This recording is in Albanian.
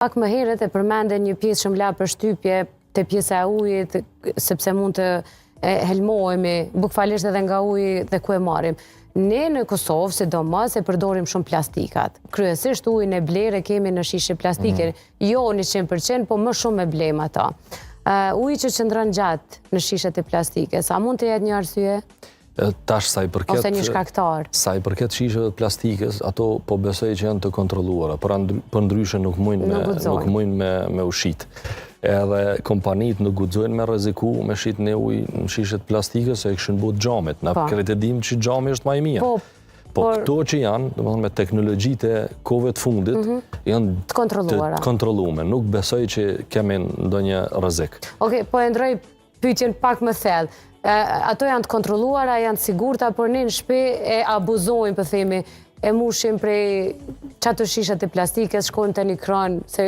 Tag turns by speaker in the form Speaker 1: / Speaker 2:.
Speaker 1: Pak më herët e përmende një pjesë që m'la për shtypje të pjesa e ujit, sepse mund të helmohemi, bukfalisht edhe nga uji dhe ku e marrim. Ne në Kosovë, sidomos, e përdorim shumë plastikat. Kryesisht ujin e blerë kemi në shishe plastike, jo 100%, po më shumë e blem ata. Uji që qëndron gjatë në shishet e plastike, sa mund të jetë një arsye?
Speaker 2: Tash sa i përket
Speaker 1: ose një shkaktar.
Speaker 2: Sa i përket shisheve plastikës, ato po besoj që janë të kontrolluara, për ndryshe nuk mujnë me ushit. Edhe kompanit nuk guxojnë me rreziku me shit në ujë në shishet plastikës se e kishin bërë xhamit. Na kretë dim që xhami është më i mirë. Po këto që janë, domethënë me teknologjitë e kohëve të fundit, janë të kontrolluara. Nuk besoj që kemi ndonjë rrezik.
Speaker 1: Okej, po e ndroj pyetjen pak më thellë. Ato janë të kontrolluara, janë të sigurta, por ne në shtëpi e abuzojmë, po themi, e mushim prej çato shishat e plastikës, shkojmë te një kran, se